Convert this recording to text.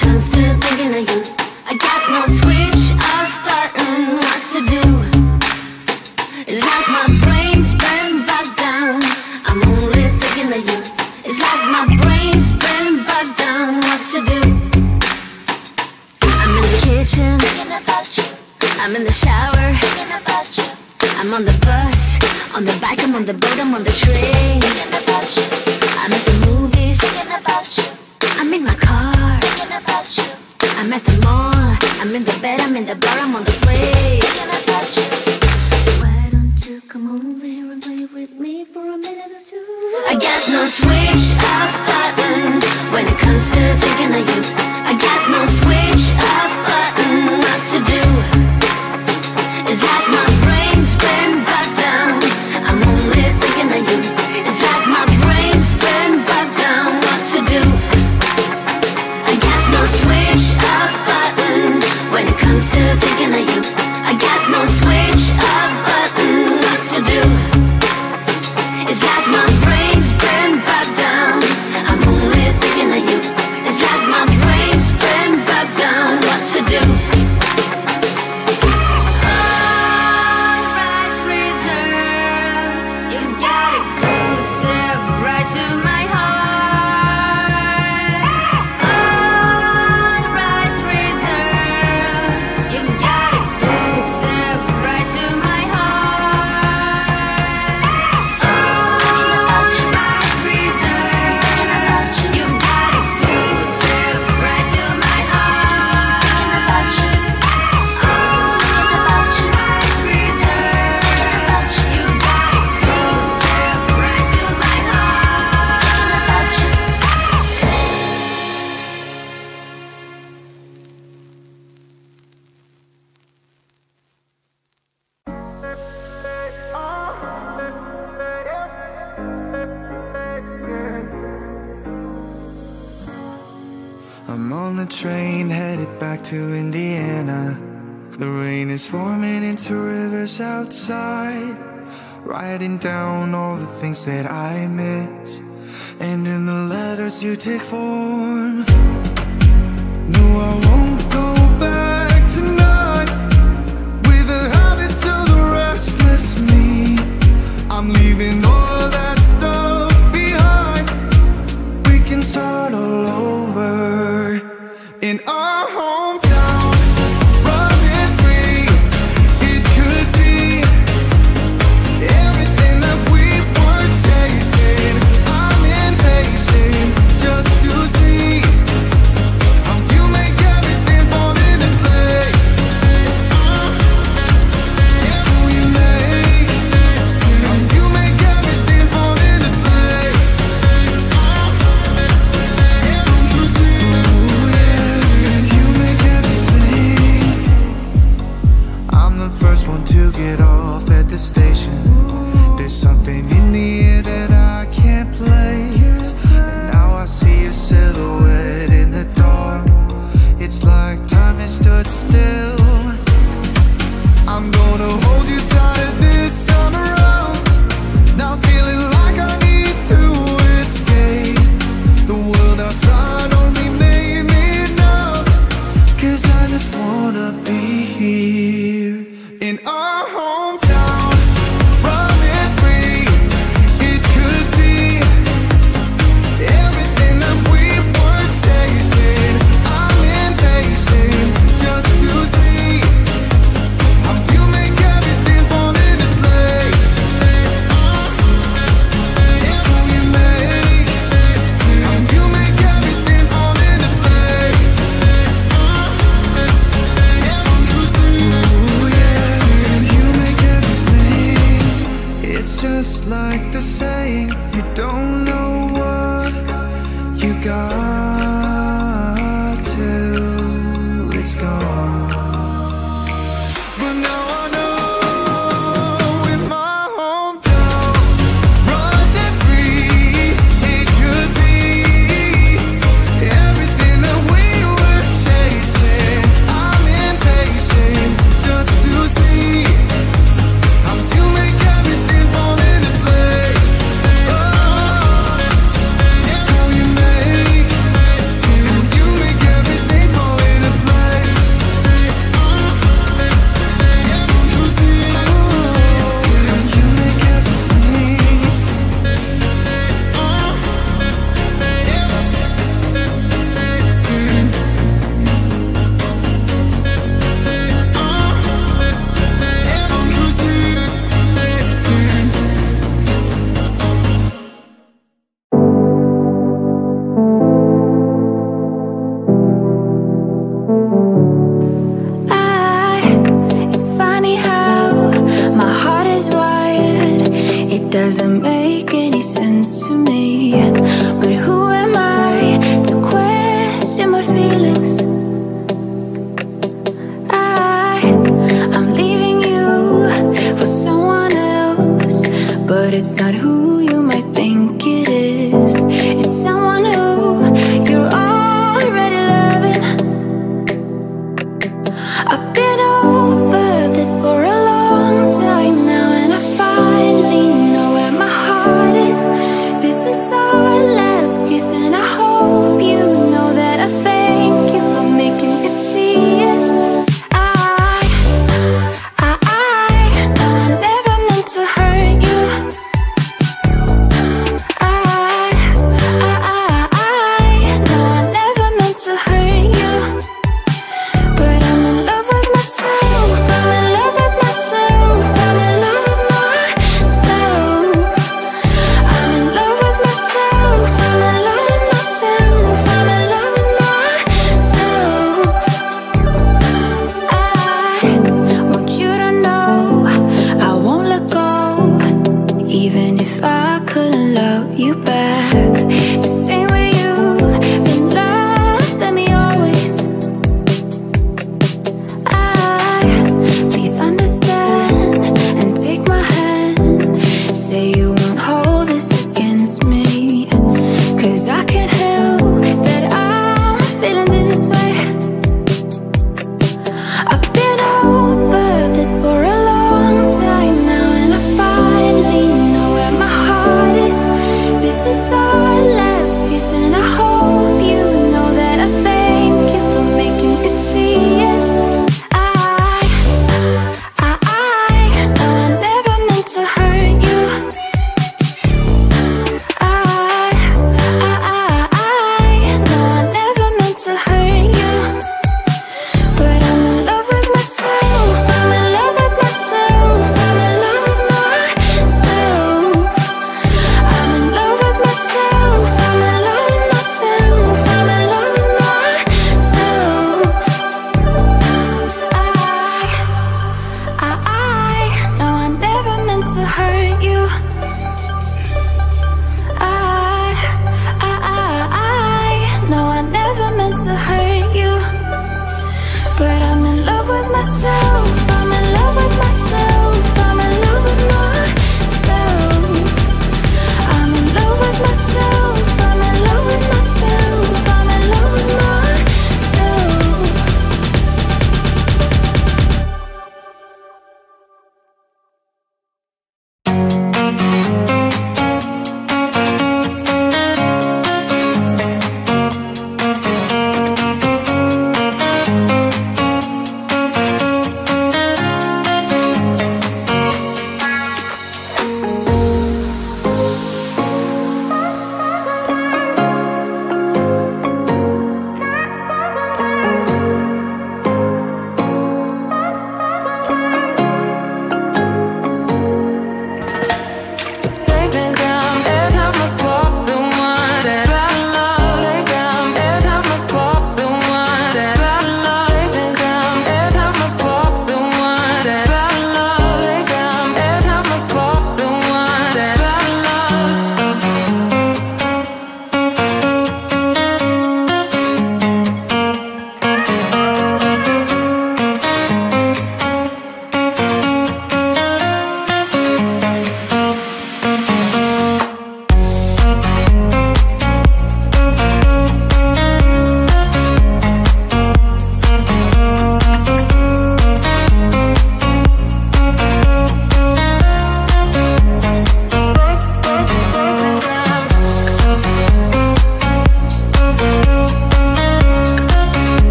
comes to thinking of you, I got no switch off button. What to do? It's like my brain's been bogged down. I'm only thinking of you. It's like my brain's been bogged down. What to do? I'm in the kitchen thinking about you. I'm in the shower thinking about you. I'm on the bus, on the bike, I'm on the boat, I'm on the train thinking about you. I'm at the movies thinking about you. I'm in my car thinking about you. I'm at the mall, I'm in the bed, I'm in the bar, I'm on the plane thinking about you. Why don't you come over here and play with me for a minute or two? I got no switch off button when it comes to thinking of you. I got no switch off button. What to do? It's like my brain's been bogged down. I'm only thinking of you. It's like my brain's been bogged down. What to do? I got no switch off button when it comes to thinking of you. I got no switch off button. What to do? It's like my brain's been bogged down. I'm only thinking of you. It's like my brain's been bogged down. What to do? I'm on the train headed back to Indiana. The rain is forming into rivers outside, writing down all the things that I miss, and in the letters you take form. No, I won't go back tonight with the habits of the restless me. I'm leaving all that stuff behind. We can start all over in our hometown, running free. It could be everything that we were chasing. I'm impatient just to see how you make everything fall into place. How you make everything fall into place. You see, you make everything. I'm the first one to get off at the station. There's something in the air that I can't place. And now I see a silhouette in the dark. It's like time has stood still. I'm gonna hold you tight this time around. Now feeling like I need to escape. The world outside only made me numb. 'Cause I just wanna be here in our hometown, running free. It could be everything that we were chasing. I'm impatient just to see how you make everything fall into place. How you make everything fall into place. You see, you make everything. It's just like the saying, you don't know what you got till it's gone. But now I know in my hometown, running free. It could be everything that we were chasing. I'm impatient just to see how you make everything fall into place. Oh, how you make but it's not who you might think it is. It's someone who you're already loving. I've been over this for a long time now, and I finally know where my heart is. This is our last kiss, and I hope you know that I thank you for making me see it. Even if I couldn't love you back,